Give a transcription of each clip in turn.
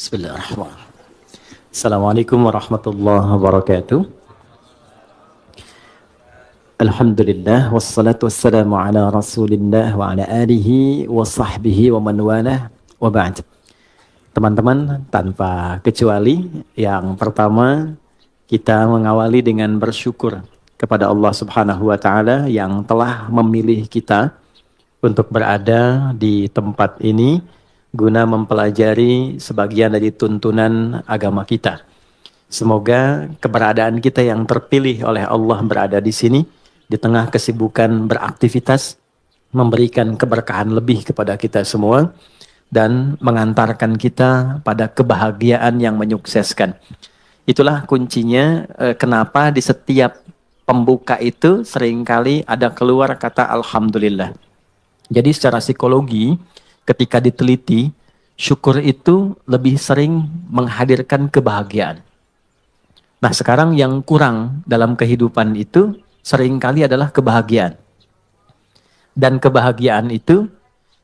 Bismillahirrahmanirrahim. Assalamualaikum warahmatullahi wabarakatuh. Alhamdulillah wassalatu wassalamu ala Rasulillah wa ala alihi wa sahbihi wa man walah wa ba'd. Teman-teman, tanpa kecuali yang pertama kita mengawali dengan bersyukur kepada Allah Subhanahu wa taala yang telah memilih kita untuk berada di tempat ini guna mempelajari sebagian dari tuntunan agama kita. Semoga keberadaan kita yang terpilih oleh Allah berada di sini di tengah kesibukan beraktivitas memberikan keberkahan lebih kepada kita semua dan mengantarkan kita pada kebahagiaan yang menyukseskan. Itulah kuncinya kenapa di setiap pembuka itu seringkali ada keluar kata Alhamdulillah. Jadi secara psikologi ketika diteliti, syukur itu lebih sering menghadirkan kebahagiaan. Nah, sekarang yang kurang dalam kehidupan itu seringkali adalah kebahagiaan. Dan kebahagiaan itu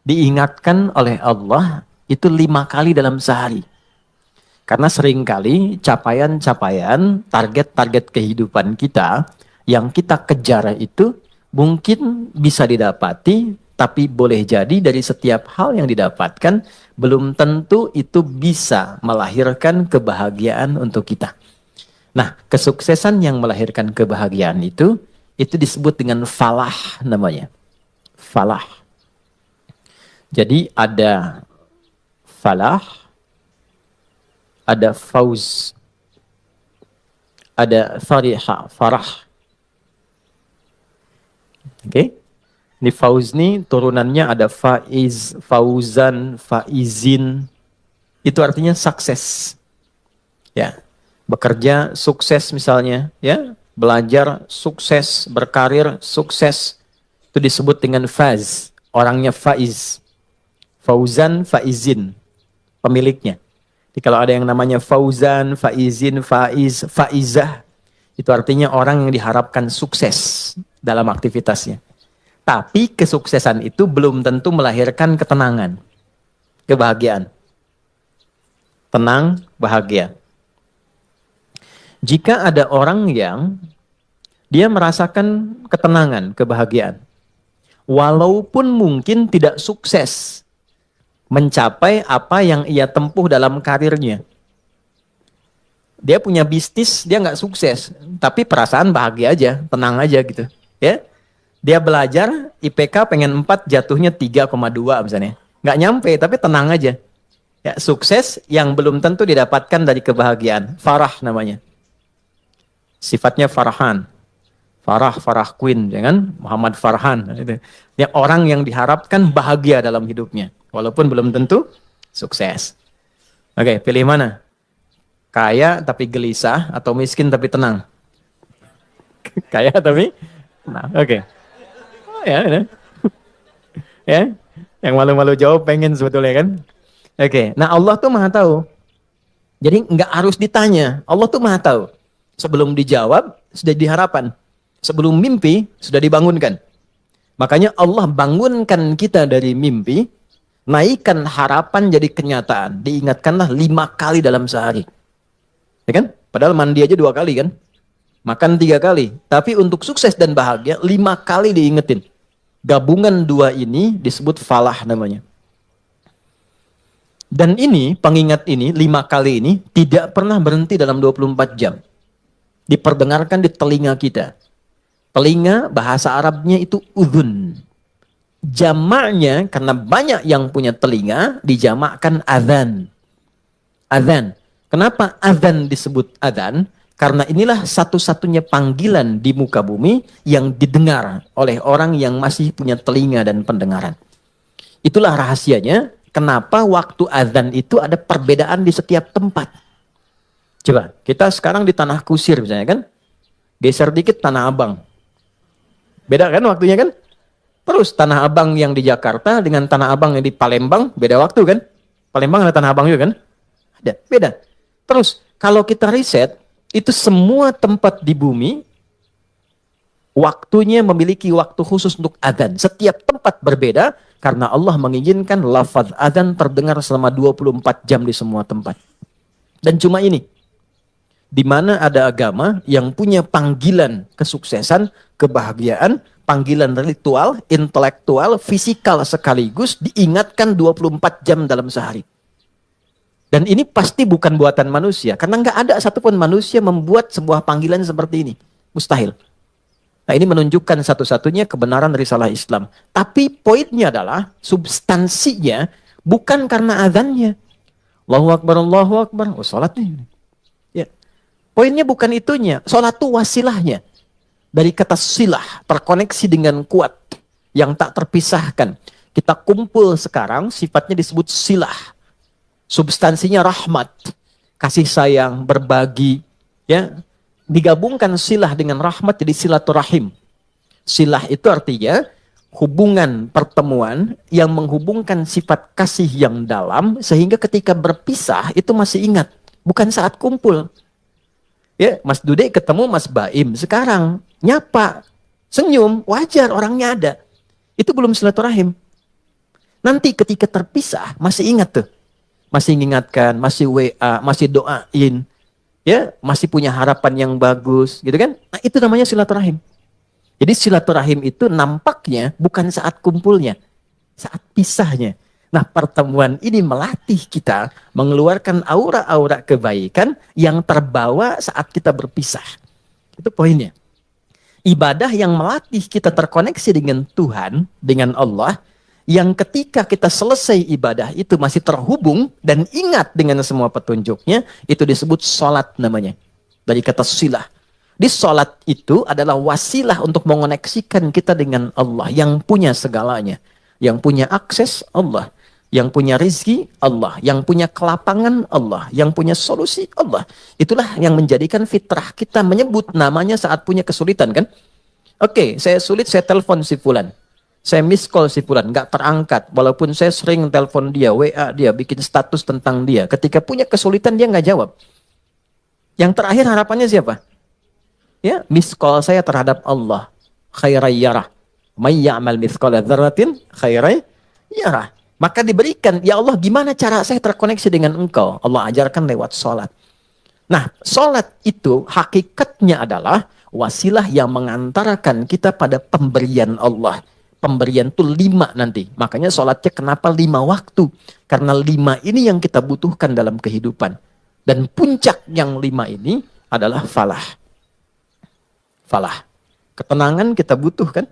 diingatkan oleh Allah itu 5 kali dalam sehari. Karena seringkali capaian-capaian, target-target kehidupan kita yang kita kejar itu mungkin bisa didapati, tapi boleh jadi dari setiap hal yang didapatkan belum tentu itu bisa melahirkan kebahagiaan untuk kita. Nah, kesuksesan yang melahirkan kebahagiaan itu disebut dengan falah namanya. Falah. Jadi ada falah, ada fauz, ada fariha, farah. Oke? Ini fauz nih turunannya ada faiz, fauzan, faizin. Itu artinya sukses. Ya. Bekerja sukses misalnya, ya. Belajar sukses, berkarir sukses. Itu disebut dengan faz. Orangnya faiz. Fauzan, faizin. Pemiliknya. Jadi kalau ada yang namanya fauzan, faizin, faiz, faizah, itu artinya orang yang diharapkan sukses dalam aktivitasnya. Tapi kesuksesan itu belum tentu melahirkan ketenangan, kebahagiaan. Tenang, bahagia. Jika ada orang yang dia merasakan ketenangan, kebahagiaan, walaupun mungkin tidak sukses mencapai apa yang ia tempuh dalam karirnya. Dia punya bisnis, dia nggak sukses, tapi perasaan bahagia aja, tenang aja gitu, ya. Dia belajar, IPK pengen 4, jatuhnya 3,2 misalnya. Nggak nyampe, tapi tenang aja. Ya, sukses yang belum tentu didapatkan dari kebahagiaan. Farah namanya. Sifatnya Farhan. Farah Queen, jangan Muhammad Farhan. Yang orang yang diharapkan bahagia dalam hidupnya. Walaupun belum tentu sukses. Oke, pilih mana? Kaya tapi gelisah atau miskin tapi tenang? Kaya tapi tenang. Oke. Ya, ya, yang malu-malu jawab pengen sebetulnya kan. Oke, nah Allah tuh maha tahu. Jadi nggak harus ditanya, Allah tuh maha tahu. Sebelum dijawab sudah diharapan, sebelum mimpi sudah dibangunkan. Makanya Allah bangunkan kita dari mimpi, naikkan harapan jadi kenyataan. Diingatkanlah 5 kali dalam sehari, ya kan? Padahal mandi aja 2 kali kan, makan 3 kali. Tapi untuk sukses dan bahagia 5 kali diingetin. Gabungan 2 ini disebut falah namanya. Dan ini, pengingat ini, 5 kali ini tidak pernah berhenti dalam 24 jam. Diperdengarkan di telinga kita. Telinga bahasa Arabnya itu udhun. Jamaknya, karena banyak yang punya telinga, dijamakkan adhan. Adhan. Kenapa adhan disebut adhan? Karena inilah satu-satunya panggilan di muka bumi yang didengar oleh orang yang masih punya telinga dan pendengaran. Itulah rahasianya kenapa waktu azan itu ada perbedaan di setiap tempat. Coba, kita sekarang di Tanah Kusir misalnya kan, geser dikit Tanah Abang. Beda kan waktunya kan? Terus Tanah Abang yang di Jakarta dengan Tanah Abang yang di Palembang, beda waktu kan? Palembang ada Tanah Abang juga kan? Ada, beda. Terus, kalau kita riset, itu semua tempat di bumi waktunya memiliki waktu khusus untuk adzan. Setiap tempat berbeda Karena Allah menginginkan lafaz adzan terdengar selama 24 jam di semua tempat. Dan cuma ini, di mana ada agama yang punya panggilan kesuksesan, kebahagiaan, panggilan ritual, intelektual, fisikal sekaligus diingatkan 24 jam dalam sehari. Dan ini pasti bukan buatan manusia, karena nggak ada satupun manusia membuat sebuah panggilan seperti ini. Mustahil. Nah, ini menunjukkan satu-satunya kebenaran risalah Islam. Tapi poinnya adalah substansinya bukan karena azannya. Allahu Akbar, Allahu Akbar. Oh, sholatnya. Ya. Poinnya bukan itunya. Sholat itu wasilahnya. Dari kata silah, terkoneksi dengan kuat. Yang tak terpisahkan. Kita kumpul sekarang, sifatnya disebut silah. Substansinya rahmat. Kasih sayang, berbagi. Ya. Digabungkan silah dengan rahmat jadi silaturahim. Silah itu artinya hubungan pertemuan yang menghubungkan sifat kasih yang dalam sehingga ketika berpisah itu masih ingat, bukan saat kumpul. Ya, Mas Dude ketemu Mas Baim sekarang nyapa, senyum, wajar orangnya ada. Itu belum silaturahim. Nanti ketika terpisah masih ingat tuh. Masih mengingatkan, masih WA, masih doain. Ya, masih punya harapan yang bagus, gitu kan? Nah, itu namanya silaturahim. Jadi silaturahim itu nampaknya bukan saat kumpulnya, saat pisahnya. Nah, pertemuan ini melatih kita mengeluarkan aura-aura kebaikan yang terbawa saat kita berpisah. Itu poinnya. Ibadah yang melatih kita terkoneksi dengan Tuhan, dengan Allah, yang ketika kita selesai ibadah itu masih terhubung dan ingat dengan semua petunjuknya, itu disebut sholat namanya. Dari kata silah. Di sholat itu adalah wasilah untuk mengoneksikan kita dengan Allah yang punya segalanya. Yang punya akses Allah. Yang punya rizki Allah. Yang punya kelapangan Allah. Yang punya solusi Allah. Itulah yang menjadikan fitrah kita menyebut namanya saat punya kesulitan kan. Oke, saya sulit, saya telepon si fulan. Saya miss call si fulan, nggak terangkat. Walaupun saya sering telepon dia, WA dia, bikin status tentang dia. Ketika punya kesulitan dia nggak jawab. Yang terakhir harapannya siapa? Ya, miss call saya terhadap Allah. Khairai yarah. May ya'mal mithqala dzarratin khairai yarah. Maka diberikan, ya Allah gimana cara saya terkoneksi dengan engkau? Allah ajarkan lewat sholat. Nah, sholat itu hakikatnya adalah wasilah yang mengantarkan kita pada pemberian Allah. Pemberian itu 5 nanti. Makanya sholatnya kenapa 5 waktu? Karena 5 ini yang kita butuhkan dalam kehidupan. Dan puncak yang 5 ini adalah falah. Falah. Ketenangan kita butuh kan?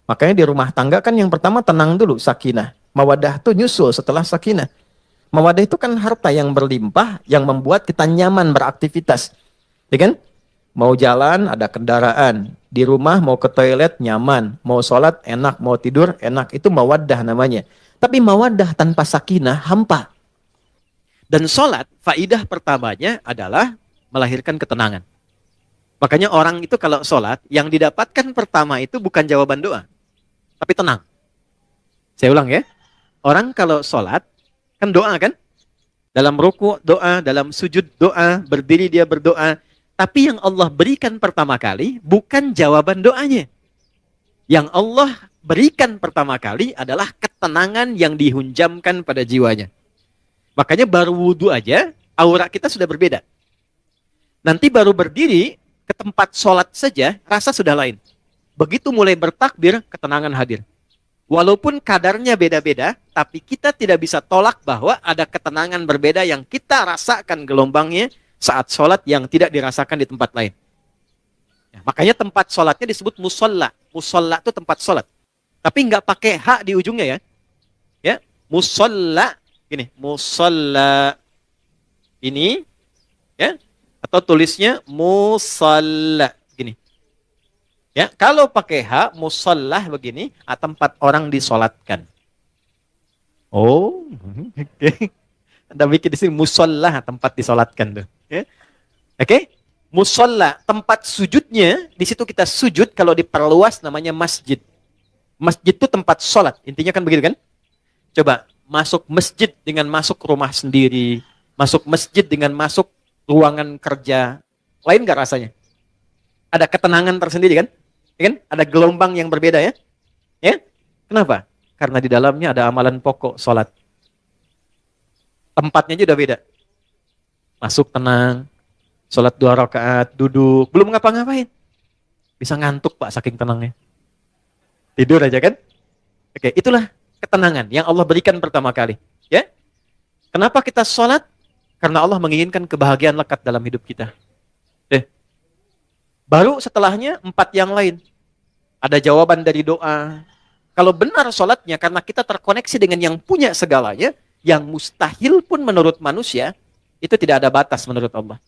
Makanya di rumah tangga kan yang pertama tenang dulu, sakinah. Mawadah itu nyusul setelah sakinah. Mawadah itu kan harta yang berlimpah, yang membuat kita nyaman beraktivitas. Ya kan? Mau jalan, ada kendaraan. Di rumah mau ke toilet, nyaman. Mau sholat, enak. Mau tidur, enak. Itu mawaddah namanya. Tapi mawaddah tanpa sakinah, hampa. Dan sholat, faidah pertamanya adalah melahirkan ketenangan. Makanya orang itu kalau sholat, yang didapatkan pertama itu bukan jawaban doa. Tapi tenang. Saya ulang ya. Orang kalau sholat, kan doa kan? Dalam ruku doa, dalam sujud doa, berdiri dia berdoa. Tapi yang Allah berikan pertama kali bukan jawaban doanya. Yang Allah berikan pertama kali adalah ketenangan yang dihunjamkan pada jiwanya. Makanya baru wudhu aja, aura kita sudah berbeda. Nanti baru berdiri ke tempat sholat saja, rasa sudah lain. Begitu mulai bertakbir, ketenangan hadir. Walaupun kadarnya beda-beda, tapi kita tidak bisa tolak bahwa ada ketenangan berbeda yang kita rasakan gelombangnya saat sholat yang tidak dirasakan di tempat lain. Ya, makanya tempat sholatnya disebut musolla. Musolla itu tempat sholat. Tapi nggak pakai hak di ujungnya ya. Ya, musolla. Gini, musolla. Ini, ya. Atau tulisnya musolla. Gini. Ya, kalau pakai hak, musolla begini, tempat orang disolatkan. Oh, oke. Anda bikin di sini musolla, tempat disolatkan tuh. Ya. Oke, musolla, tempat sujudnya, di situ kita sujud, kalau diperluas namanya masjid. Masjid itu tempat sholat, intinya kan begitu kan? Coba, masuk masjid dengan masuk rumah sendiri, masuk masjid dengan masuk ruangan kerja, lain nggak rasanya? Ada ketenangan tersendiri kan? Ya kan? Ada gelombang yang berbeda ya? Ya? Kenapa? Karena di dalamnya ada amalan pokok, sholat. Tempatnya aja udah beda. Masuk tenang, sholat 2 rakaat, duduk, belum ngapa-ngapain. Bisa ngantuk Pak, saking tenangnya. Tidur aja kan? Oke, itulah ketenangan yang Allah berikan pertama kali. Ya, kenapa kita sholat? Karena Allah menginginkan kebahagiaan lekat dalam hidup kita. Baru setelahnya 4 yang lain. Ada jawaban dari doa. Kalau benar sholatnya karena kita terkoneksi dengan yang punya segalanya, yang mustahil pun menurut manusia, itu tidak ada batas menurut Allah.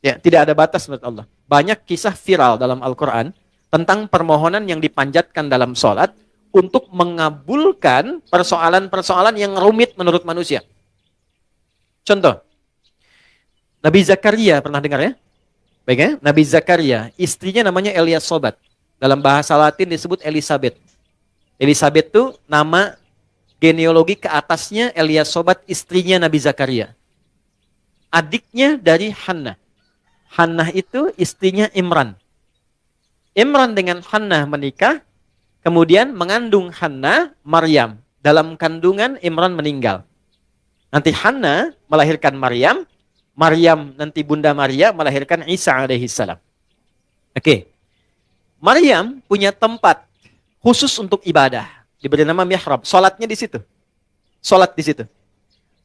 Ya, tidak ada batas menurut Allah. Banyak kisah viral dalam Al-Quran tentang permohonan yang dipanjatkan dalam sholat untuk mengabulkan persoalan-persoalan yang rumit menurut manusia. Contoh, Nabi Zakaria, pernah dengar ya? Baik ya? Nabi Zakaria, istrinya namanya Eliasobat. Dalam bahasa Latin disebut Elizabeth. Elizabeth itu nama genealogi ke atasnya Eliasobat, istrinya Nabi Zakaria. Adiknya dari Hannah. Hannah itu istrinya Imran. Imran dengan Hannah menikah, kemudian mengandung Hannah, Maryam. Dalam kandungan Imran meninggal. Nanti Hannah melahirkan Maryam, Maryam nanti Bunda Maria melahirkan Isa alaihissalam. Oke. Maryam punya tempat khusus untuk ibadah, diberi nama mihrab. Salatnya di situ. Salat di situ.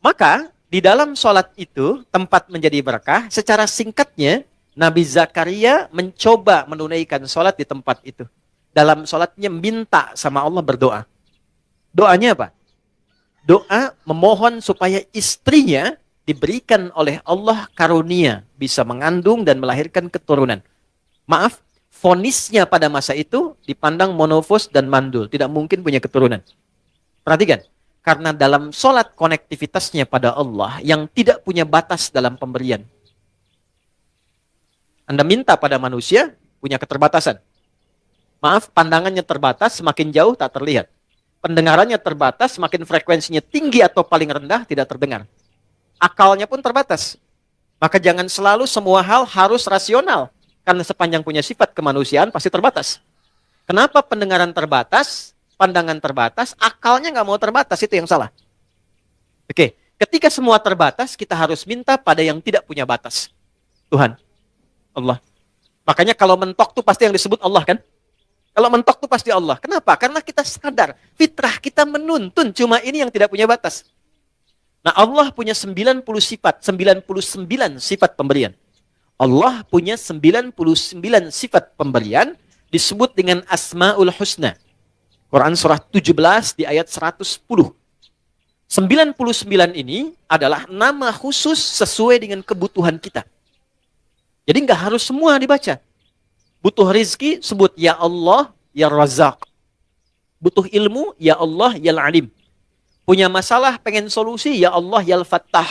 Maka di dalam salat itu tempat menjadi berkah. Secara singkatnya Nabi Zakaria mencoba menunaikan salat di tempat itu. Dalam salatnya minta sama Allah berdoa. Doanya apa? Doa memohon supaya istrinya diberikan oleh Allah karunia bisa mengandung dan melahirkan keturunan. Maaf, vonisnya pada masa itu dipandang monofos dan mandul, tidak mungkin punya keturunan. Perhatikan, karena dalam sholat konektivitasnya pada Allah yang tidak punya batas dalam pemberian. Anda minta pada manusia, punya keterbatasan. Maaf, pandangannya terbatas, semakin jauh tak terlihat. Pendengarannya terbatas, semakin frekuensinya tinggi atau paling rendah, tidak terdengar. Akalnya pun terbatas. Maka jangan selalu semua hal harus rasional. Karena sepanjang punya sifat kemanusiaan pasti terbatas. Kenapa pendengaran terbatas, pandangan terbatas, akalnya nggak mau terbatas, itu yang salah. Oke, ketika semua terbatas, kita harus minta pada yang tidak punya batas. Tuhan, Allah. Makanya kalau mentok tuh pasti yang disebut Allah kan? Kalau mentok tuh pasti Allah. Kenapa? Karena kita sadar, fitrah kita menuntun, cuma ini yang tidak punya batas. Nah, Allah punya 90 sifat, 99 sifat pemberian. Allah punya 99 sifat pemberian, disebut dengan Asma'ul Husna. Quran surah 17 di ayat 110. 99 ini adalah nama khusus sesuai dengan kebutuhan kita. Jadi nggak harus semua dibaca. Butuh rizki, sebut Ya Allah, Ya Razak. Butuh ilmu, Ya Allah, Ya Alim. Punya masalah, pengen solusi, Ya Allah, Ya Fattah.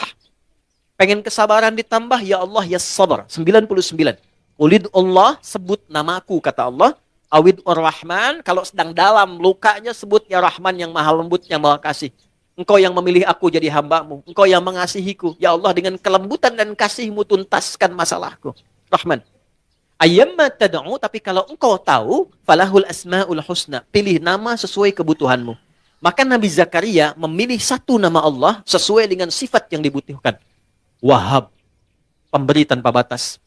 Pengen kesabaran ditambah, Ya Allah, Ya Sabar. 99. Ulid Allah, sebut namaku, kata Allah. Awid Ar-Rahman, kalau sedang dalam lukanya, sebut Ya Rahman yang maha lembut, yang maha kasih. Engkau yang memilih aku jadi hambamu. Engkau yang mengasihiku. Ya Allah, dengan kelembutan dan kasihmu tuntaskan masalahku. Rahman. Ayyamma tad'u, tapi kalau engkau tahu, falahul asma'ul husna. Pilih nama sesuai kebutuhanmu. Maka Nabi Zakaria memilih satu nama Allah sesuai dengan sifat yang dibutuhkan. Wahhab, pemberi tanpa batas.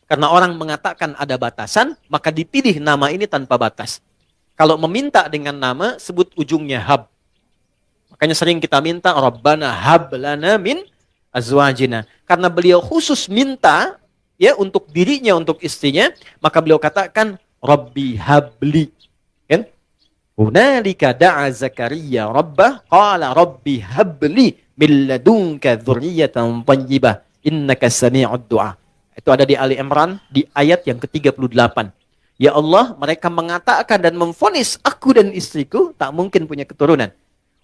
Karena orang mengatakan ada batasan, maka dipilih nama ini tanpa batas. Kalau meminta dengan nama, sebut ujungnya hab. Makanya sering kita minta, Rabbana hab lana min azwajina. Karena beliau khusus minta, ya, untuk dirinya, untuk istrinya, maka beliau katakan, Rabbi habli. Kan? Hunalika da'a Zakaria Rabbah, qala Rabbi habli min ladunka dzurriyyatan thayyibah, innaka sami'ud du'a. Itu ada di Ali Imran di ayat yang ke-38. Ya Allah, mereka mengatakan dan memvonis aku dan istriku tak mungkin punya keturunan.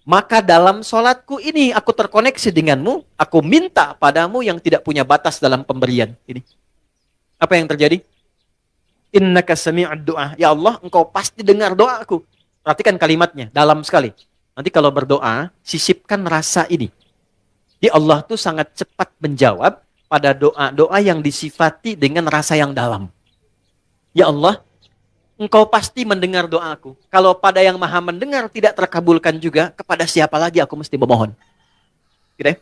Maka dalam sholatku ini aku terkoneksi denganmu, aku minta padamu yang tidak punya batas dalam pemberian. Ini. Apa yang terjadi? Innaka sami'ud du'a. Ya Allah, engkau pasti dengar doaku. Perhatikan kalimatnya, dalam sekali. Nanti kalau berdoa, sisipkan rasa ini. Jadi Allah tuh sangat cepat menjawab pada doa-doa yang disifati dengan rasa yang dalam. Ya Allah, Engkau pasti mendengar doaku. Kalau pada yang maha mendengar tidak terkabulkan juga, kepada siapa lagi aku mesti memohon? Gitu ya?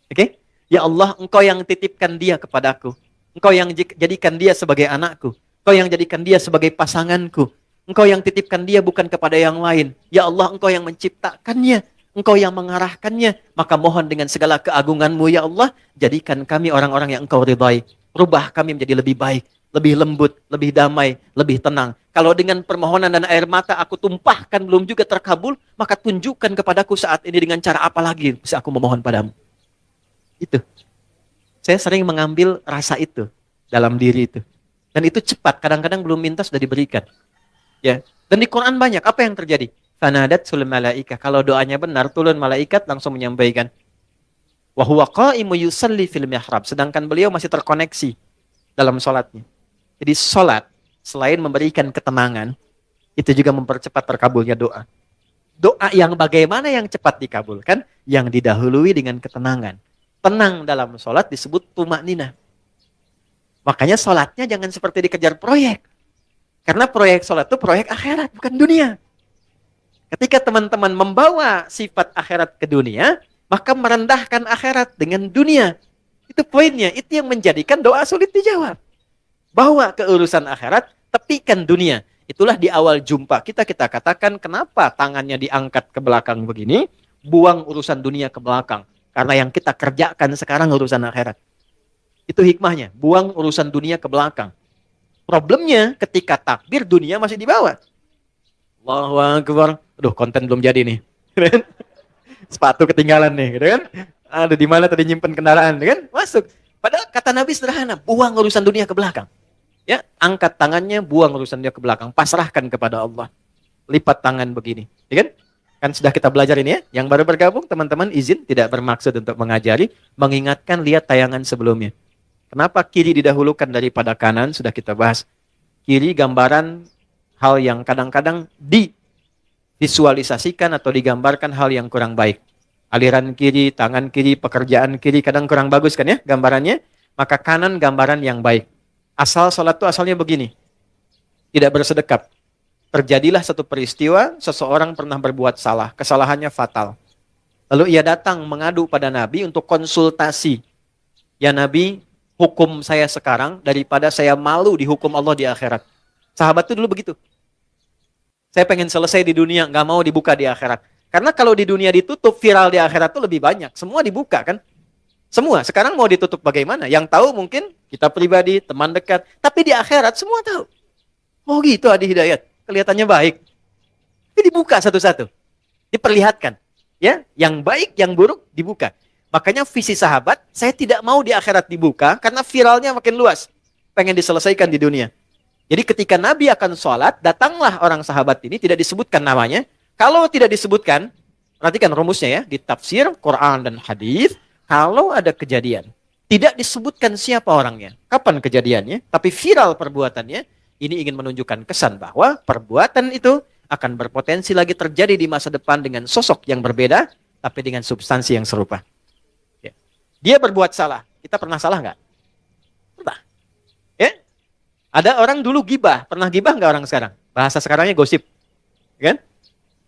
Oke? Ya Allah, engkau yang titipkan dia kepadaku. Engkau yang jadikan dia sebagai anakku. Engkau yang jadikan dia sebagai pasanganku. Engkau yang titipkan dia bukan kepada yang lain. Ya Allah, engkau yang menciptakannya. Engkau yang mengarahkannya. Maka mohon dengan segala keagunganmu, ya Allah, jadikan kami orang-orang yang engkau ridhai. Rubah kami menjadi lebih baik, lebih lembut, lebih damai, lebih tenang. Kalau dengan permohonan dan air mata aku tumpahkan belum juga terkabul, maka tunjukkan kepadaku saat ini dengan cara apa lagi bisa aku memohon padamu. Itu. Saya sering mengambil rasa itu dalam diri itu. Dan itu cepat, kadang-kadang belum minta sudah diberikan. Ya. Dan di Quran banyak, apa yang terjadi? Fanadat sul malaika. Kalau doanya benar, turun malaikat langsung menyampaikan. Wa huwa qa'imu yusalli fil mihrab. Sedangkan beliau masih terkoneksi dalam sholatnya. Jadi sholat, selain memberikan ketenangan, itu juga mempercepat terkabulnya doa. Doa yang bagaimana yang cepat dikabulkan? Yang didahului dengan ketenangan. Tenang dalam sholat disebut tumakninah. Makanya sholatnya jangan seperti dikejar proyek. Karena proyek sholat itu proyek akhirat, bukan dunia. Ketika teman-teman membawa sifat akhirat ke dunia, maka merendahkan akhirat dengan dunia. Itu poinnya, itu yang menjadikan doa sulit dijawab. Bawa ke urusan akhirat, tepikan dunia. Itulah di awal jumpa kita katakan kenapa tangannya diangkat ke belakang begini, buang urusan dunia ke belakang. Karena yang kita kerjakan sekarang urusan akhirat. Itu hikmahnya, buang urusan dunia ke belakang. Problemnya ketika takbir dunia masih dibawa. Allahu Akbar. Aduh, konten belum jadi nih. Sepatu ketinggalan nih, gitu kan? Aduh, di mana tadi nyimpen kendaraan, kan? Masuk. Padahal kata Nabi sederhana, buang urusan dunia ke belakang. Ya, angkat tangannya, buang urusan dia ke belakang, pasrahkan kepada Allah. Lipat tangan begini, ya kan? Kan sudah kita belajar ini ya. Yang baru bergabung, teman-teman izin tidak bermaksud untuk mengajari, mengingatkan lihat tayangan sebelumnya. Kenapa kiri didahulukan daripada kanan? Sudah kita bahas. Kiri gambaran hal yang kadang-kadang divisualisasikan atau digambarkan hal yang kurang baik. Aliran kiri, tangan kiri, pekerjaan kiri kadang kurang bagus kan ya gambarannya. Maka kanan gambaran yang baik. Asal sholat itu asalnya begini. Tidak bersedekap. Terjadilah satu peristiwa, seseorang pernah berbuat salah. Kesalahannya fatal. Lalu ia datang mengadu pada Nabi untuk konsultasi. Ya Nabi, hukum saya sekarang daripada saya malu dihukum Allah di akhirat. Sahabat itu dulu begitu. Saya pengen selesai di dunia, nggak mau dibuka di akhirat. Karena kalau di dunia ditutup, viral di akhirat itu lebih banyak. Semua dibuka kan? Semua. Sekarang mau ditutup bagaimana? Yang tahu mungkin kita pribadi, teman dekat. Tapi di akhirat semua tahu. Oh gitu Adi Hidayat. Kelihatannya baik. Tapi dibuka satu-satu. Diperlihatkan. Ya, yang baik, yang buruk dibuka. Makanya visi sahabat, saya tidak mau di akhirat dibuka karena viralnya makin luas. Pengen diselesaikan di dunia. Jadi ketika Nabi akan sholat, datanglah orang sahabat ini, tidak disebutkan namanya. Kalau tidak disebutkan, perhatikan rumusnya ya, di tafsir, Quran dan hadis, kalau ada kejadian, tidak disebutkan siapa orangnya, kapan kejadiannya, tapi viral perbuatannya, ini ingin menunjukkan kesan bahwa perbuatan itu akan berpotensi lagi terjadi di masa depan dengan sosok yang berbeda, tapi dengan substansi yang serupa. Ya. Dia berbuat salah. Kita pernah salah nggak? Pernah. Ya? Ada orang dulu gibah. Pernah gibah nggak orang sekarang? Bahasa sekarangnya gosip. Kan?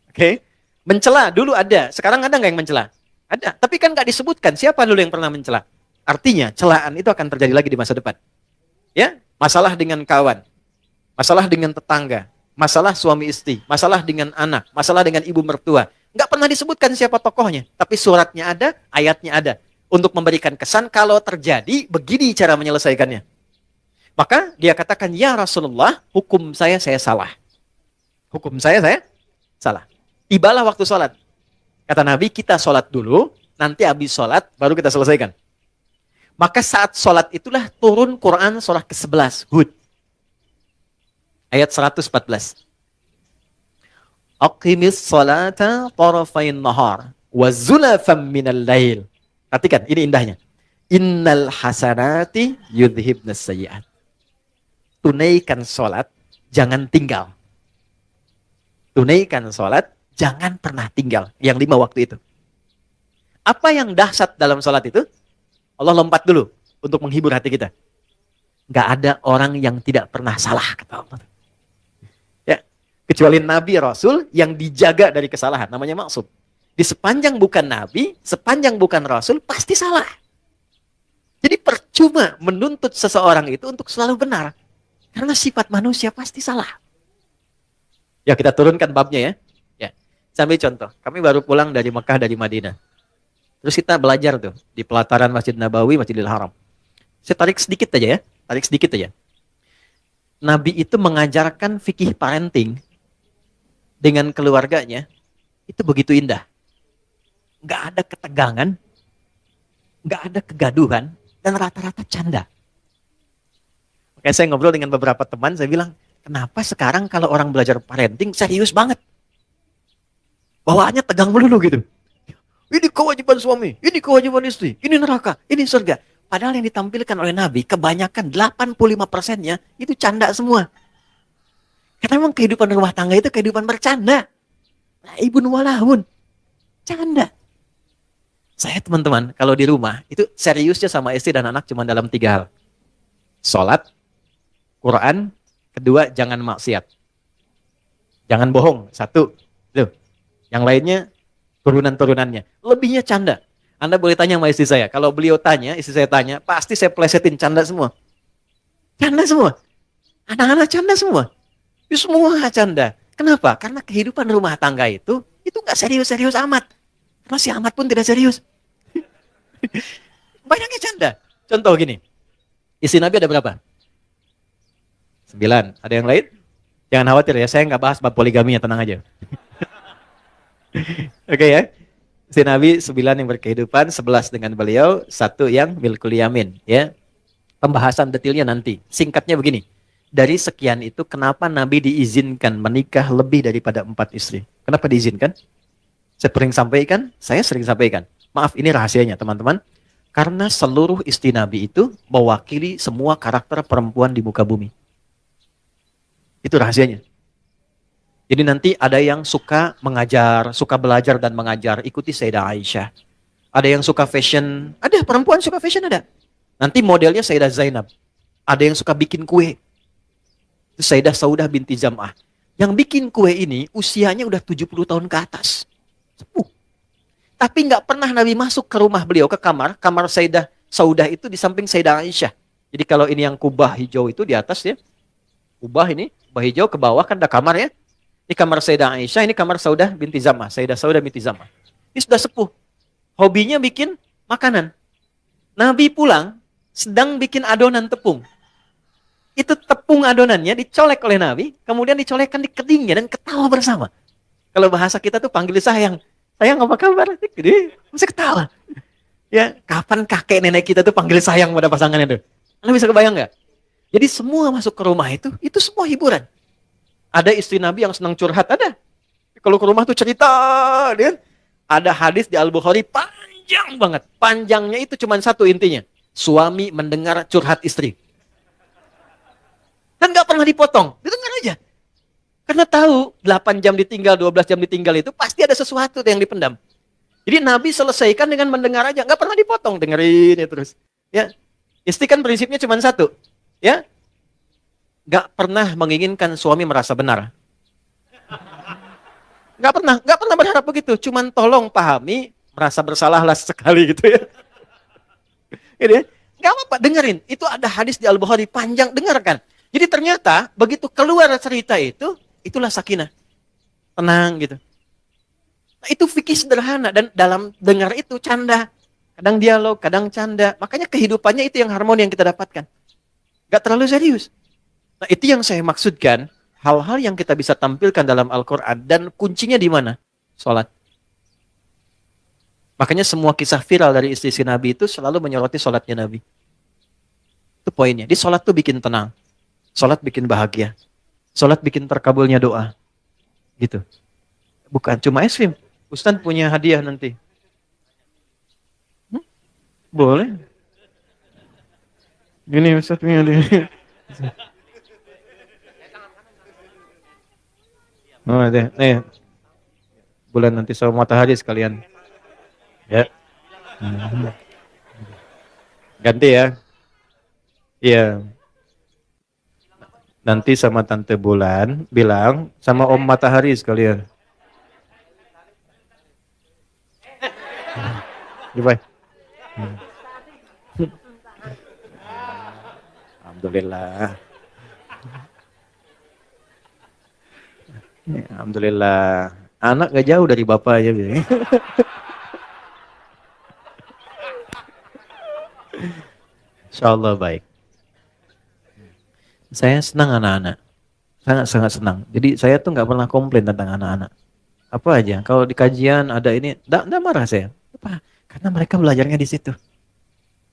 Oke. Mencela dulu ada. Sekarang ada nggak yang mencela? Ada. Tapi kan nggak disebutkan siapa dulu yang pernah mencela. Artinya celaan itu akan terjadi lagi di masa depan. Ya, masalah dengan kawan, masalah dengan tetangga, masalah suami istri, masalah dengan anak, masalah dengan ibu mertua. Nggak pernah disebutkan siapa tokohnya, tapi suratnya ada, ayatnya ada. Untuk memberikan kesan kalau terjadi, begini cara menyelesaikannya. Maka dia katakan, ya Rasulullah, hukum saya salah. Hukum saya salah. Tibalah waktu sholat. Kata Nabi, kita sholat dulu, nanti habis sholat, baru kita selesaikan. Maka saat sholat itulah turun Quran surah ke-11, Hud. Ayat 114. Aqimis sholata tarafain nahar wa zulafam minal lail. Perhatikan, ini indahnya. Innal hasanati yudhibnas sayyi'at. Tunaikan sholat, jangan tinggal. Tunaikan sholat, jangan pernah tinggal. Yang 5 waktu itu. Apa yang dahsyat dalam sholat itu? Allah lompat dulu untuk menghibur hati kita. Gak ada orang yang tidak pernah salah, kata Allah. Kecuali Nabi Rasul yang dijaga dari kesalahan, namanya maksum. Di sepanjang bukan Nabi, sepanjang bukan Rasul, pasti salah. Jadi percuma menuntut seseorang itu untuk selalu benar. Karena sifat manusia pasti salah. Ya kita turunkan babnya ya. Ya. Sambil contoh, kami baru pulang dari Mekah, dari Madinah. Terus kita belajar tuh di pelataran Masjid Nabawi, Masjidil Haram. Saya tarik sedikit aja ya, tarik sedikit aja. Nabi itu mengajarkan fikih parenting dengan keluarganya, itu begitu indah. Nggak ada ketegangan, nggak ada kegaduhan, dan rata-rata canda. Makanya saya ngobrol dengan beberapa teman, saya bilang, kenapa sekarang kalau orang belajar parenting serius banget? Bawaannya tegang melulu gitu. Ini kewajiban suami, ini kewajiban istri, ini neraka, ini surga. Padahal yang ditampilkan oleh Nabi, kebanyakan 85%-nya itu canda semua. Karena memang kehidupan rumah tangga itu kehidupan bercanda. Ibun walahun. Canda. Saya teman-teman, kalau di rumah, itu seriusnya sama istri dan anak cuma dalam 3 hal. Sholat, Quran, kedua, jangan maksiat. Jangan bohong, 1. Tuh. Yang lainnya, turunan-turunannya. Lebihnya canda. Anda boleh tanya sama istri saya. Kalau beliau tanya, istri saya tanya, pasti saya plesetin canda semua. Canda semua. Anak-anak canda semua. Itu semua canda. Kenapa? Karena kehidupan rumah tangga itu nggak serius-serius amat. Karena si amat pun tidak serius. Banyaknya canda. Contoh gini. Istri Nabi ada berapa? 9. Ada yang lain? Jangan khawatir ya, saya nggak bahas bab poligaminya, tenang aja. Oke ya. Si Nabi 9 yang berkehidupan, 11 dengan beliau, 1 yang milkul yamin. Ya. Pembahasan detailnya nanti. Singkatnya begini. Dari sekian itu, kenapa Nabi diizinkan menikah lebih daripada 4 istri? Kenapa diizinkan? Saya sering sampaikan. Maaf, ini rahasianya teman-teman. Karena seluruh istri Nabi itu mewakili semua karakter perempuan di muka bumi. Itu rahasianya. Jadi nanti ada yang suka mengajar, suka belajar dan mengajar, ikuti Sayyidah Aisyah. Ada yang suka fashion, ada perempuan suka fashion ada. Nanti modelnya Sayyidah Zainab. Ada yang suka bikin kue. Itu Sayyidah Saudah binti Zam'ah. Yang bikin kue ini usianya udah 70 tahun ke atas. Sepuh. Tapi nggak pernah Nabi masuk ke rumah beliau, ke kamar Sayyidah Saudah itu di samping Sayyidah Aisyah. Jadi kalau ini yang kubah hijau itu di atas ya. Kubah hijau ke bawah kan ada kamar ya. Ini kamar Sayyidah Aisyah, ini kamar Saudah binti Zam'ah. Sayyidah Saudah binti Zam'ah. Ini sudah sepuh. Hobinya bikin makanan. Nabi pulang, sedang bikin adonan tepung. Itu tepung adonannya dicolek oleh Nabi, kemudian dicolekkan di kedingnya dan ketawa bersama. Kalau bahasa kita tuh panggil sayang. Sayang apa kabar? Gede, masih ketawa. Ya, kapan kakek nenek kita tuh panggil sayang pada pasangannya tuh? Anda bisa kebayang nggak? Jadi semua masuk ke rumah itu semua hiburan. Ada istri Nabi yang senang curhat, ada. Kalau ke rumah tuh cerita, kan? Ada hadis di Al-Bukhari panjang banget. Panjangnya itu cuma satu intinya. Suami mendengar curhat istri. Dan nggak pernah dipotong, didengar aja. Karena tahu 8 jam ditinggal, 12 jam ditinggal itu pasti ada sesuatu yang dipendam. Jadi Nabi selesaikan dengan mendengar aja, nggak pernah dipotong, dengerin ya terus. Ya, istri kan prinsipnya cuma satu, ya. Gak pernah menginginkan suami merasa benar. Gak pernah berharap begitu. Cuman tolong pahami, merasa bersalahlah sekali gitu ya. Gitu ya. Gak apa-apa, dengerin. Itu ada hadis di Al-Bukhari panjang, dengarkan. Jadi ternyata begitu keluar cerita itu, itulah sakinah. Tenang gitu. Nah, itu fikih sederhana dan dalam dengar itu canda. Kadang dialog, kadang canda. Makanya kehidupannya itu yang harmoni yang kita dapatkan. Gak terlalu serius. Nah, itu yang saya maksudkan, hal-hal yang kita bisa tampilkan dalam Al-Quran, dan kuncinya di mana? Sholat. Makanya semua kisah viral dari istri Nabi itu selalu menyoroti sholatnya Nabi. Itu poinnya. Di sholat tuh bikin tenang. Sholat bikin bahagia. Sholat bikin terkabulnya doa. Gitu. Bukan cuma es krim. Ustaz punya hadiah nanti. Boleh. Gini Ustaz punya hadiah. Oh, deh, nih. Bulan nanti sama matahari sekalian. Ya. Ganti ya. Iya. Nanti sama Tante Bulan bilang sama Om Matahari sekalian. Gimana? Alhamdulillah. Alhamdulillah. Anak gak jauh dari bapaknya. Insya Allah baik. Saya senang anak-anak. Sangat-sangat senang. Jadi saya tuh nggak pernah komplain tentang anak-anak. Apa aja. Kalau di kajian ada ini, nggak marah saya. Apa? Karena mereka belajarnya di situ.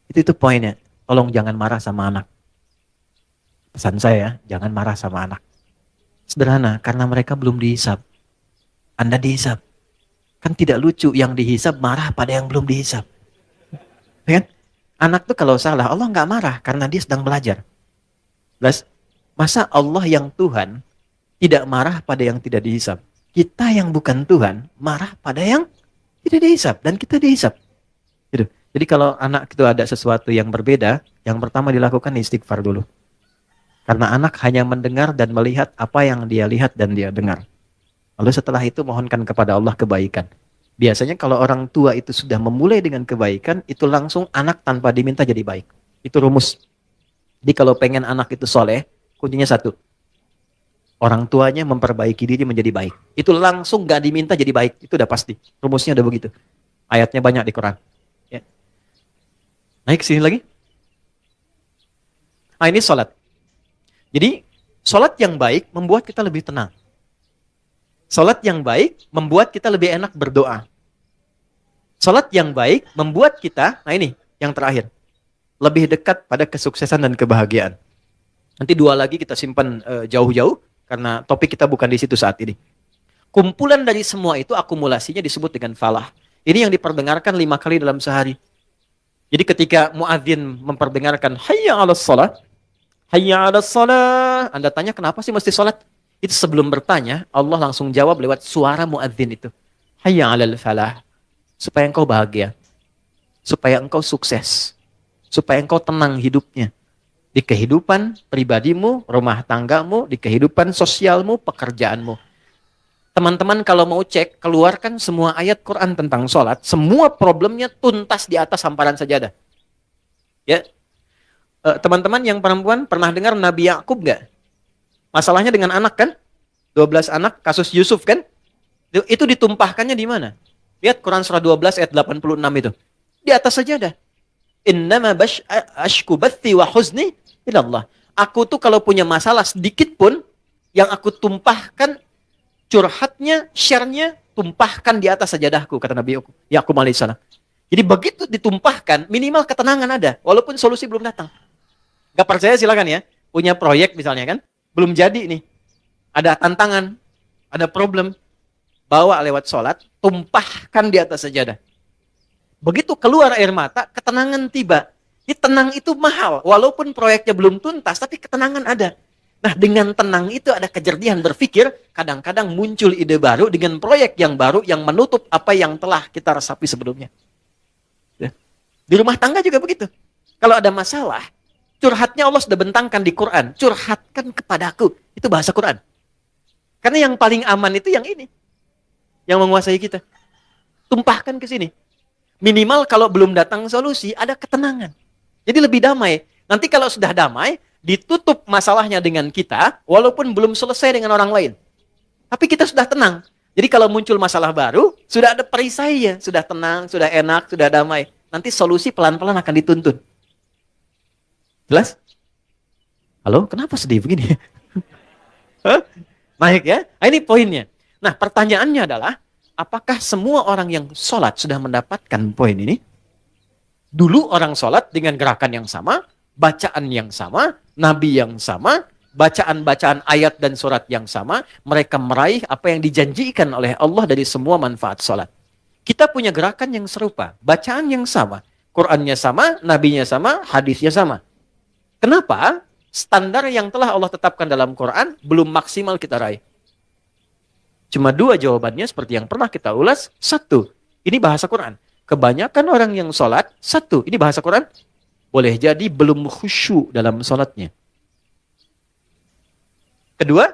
Itu poinnya. Tolong jangan marah sama anak. Pesan saya, jangan marah sama anak. Sederhana, karena mereka belum dihisab. Anda dihisab. Kan tidak lucu yang dihisab marah pada yang belum dihisab. Ya kan? Anak tuh kalau salah, Allah nggak marah karena dia sedang belajar. Plus, masa Allah yang Tuhan tidak marah pada yang tidak dihisab? Kita yang bukan Tuhan marah pada yang tidak dihisab dan kita dihisab. Gitu. Jadi kalau anak itu ada sesuatu yang berbeda, yang pertama dilakukan istighfar dulu. Karena anak hanya mendengar dan melihat apa yang dia lihat dan dia dengar. Lalu setelah itu mohonkan kepada Allah kebaikan. Biasanya kalau orang tua itu sudah memulai dengan kebaikan, itu langsung anak tanpa diminta jadi baik. Itu rumus. Jadi kalau pengen anak itu soleh, kuncinya satu. Orang tuanya memperbaiki diri menjadi baik. Itu langsung gak diminta jadi baik. Itu udah pasti. Rumusnya udah begitu. Ayatnya banyak di Quran. Ya. Naik sini lagi. Ah, ini sholat. Jadi, sholat yang baik membuat kita lebih tenang. Sholat yang baik membuat kita lebih enak berdoa. Sholat yang baik membuat kita, nah ini yang terakhir, lebih dekat pada kesuksesan dan kebahagiaan. Nanti dua lagi kita simpan jauh-jauh, karena topik kita bukan di situ saat ini. Kumpulan dari semua itu akumulasinya disebut dengan falah. Ini yang diperdengarkan 5 kali dalam sehari. Jadi ketika muadzin memperdengarkan hayya 'alas shalah, hayya 'alas shalah, Anda tanya kenapa sih mesti salat? Itu sebelum bertanya, Allah langsung jawab lewat suara muadzin itu. Hayya 'alal falah. Supaya engkau bahagia. Supaya engkau sukses. Supaya engkau tenang hidupnya. Di kehidupan pribadimu, rumah tanggamu, di kehidupan sosialmu, pekerjaanmu. Teman-teman kalau mau cek, keluarkan semua ayat Quran tentang sholat, semua problemnya tuntas di atas hamparan sajadah. Ya, teman-teman yang perempuan pernah dengar Nabi Yakub nggak? Masalahnya dengan anak kan? 12 anak, kasus Yusuf kan? Itu ditumpahkannya di mana? Lihat Quran surah 12 ayat 86 itu. Di atas sajadah. Innama ashku bathi wa huzni ilallah. Aku tuh kalau punya masalah sedikit pun, yang aku tumpahkan, curhatnya, share-nya, tumpahkan di atas sajadahku, kata Nabi Yakub alaihissalam. Jadi begitu ditumpahkan, minimal ketenangan ada, walaupun solusi belum datang. Gak percaya silakan ya, punya proyek misalnya kan, belum jadi nih, ada tantangan, ada problem, bawa lewat sholat, tumpahkan di atas sajadah. Begitu keluar air mata, ketenangan tiba. Jadi tenang itu mahal, walaupun proyeknya belum tuntas, tapi ketenangan ada. Nah, dengan tenang itu ada kejernihan berpikir, kadang-kadang muncul ide baru dengan proyek yang baru yang menutup apa yang telah kita resapi sebelumnya. Ya. Di rumah tangga juga begitu. Kalau ada masalah, curhatnya Allah sudah bentangkan di Quran. Curhatkan kepadaku. Itu bahasa Quran. Karena yang paling aman itu yang ini. Yang menguasai kita. Tumpahkan ke sini. Minimal kalau belum datang solusi, ada ketenangan. Jadi lebih damai. Nanti kalau sudah damai, ditutup masalahnya dengan kita, walaupun belum selesai dengan orang lain. Tapi kita sudah tenang. Jadi kalau muncul masalah baru, sudah ada perisainya. Sudah tenang, sudah enak, sudah damai. Nanti solusi pelan-pelan akan dituntun. Jelas? Halo, kenapa sedih begini? Naik ya? Nah, ini poinnya. Nah, pertanyaannya adalah, apakah semua orang yang sholat sudah mendapatkan poin ini? Dulu orang sholat dengan gerakan yang sama, bacaan yang sama, nabi yang sama, bacaan-bacaan ayat dan surat yang sama, mereka meraih apa yang dijanjikan oleh Allah dari semua manfaat sholat. Kita punya gerakan yang serupa, bacaan yang sama, Qurannya sama, nabinya sama, hadisnya sama. Kenapa? Standar yang telah Allah tetapkan dalam Quran belum maksimal kita raih. Cuma dua jawabannya seperti yang pernah kita ulas. Satu, ini bahasa Quran. Kebanyakan orang yang sholat, satu, ini bahasa Quran, boleh jadi belum khusyuk dalam sholatnya. Kedua,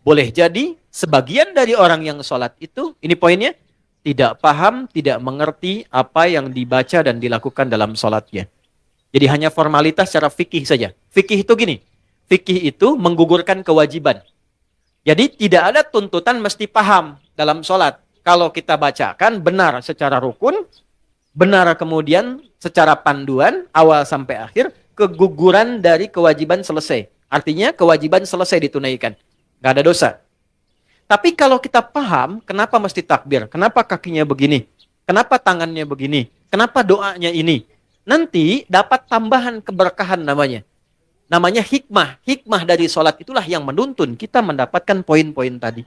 boleh jadi sebagian dari orang yang sholat itu, ini poinnya, tidak paham, tidak mengerti apa yang dibaca dan dilakukan dalam sholatnya. Jadi hanya formalitas secara fikih saja. Fikih itu gini, fikih itu menggugurkan kewajiban. Jadi tidak ada tuntutan mesti paham dalam sholat. Kalau kita bacakan benar secara rukun, benar kemudian secara panduan, awal sampai akhir, keguguran dari kewajiban selesai. Artinya kewajiban selesai ditunaikan. Gak ada dosa. Tapi kalau kita paham, kenapa mesti takbir? Kenapa kakinya begini? Kenapa tangannya begini? Kenapa doanya ini? Nanti dapat tambahan keberkahan namanya. Namanya hikmah. Hikmah dari sholat itulah yang menuntun kita mendapatkan poin-poin tadi.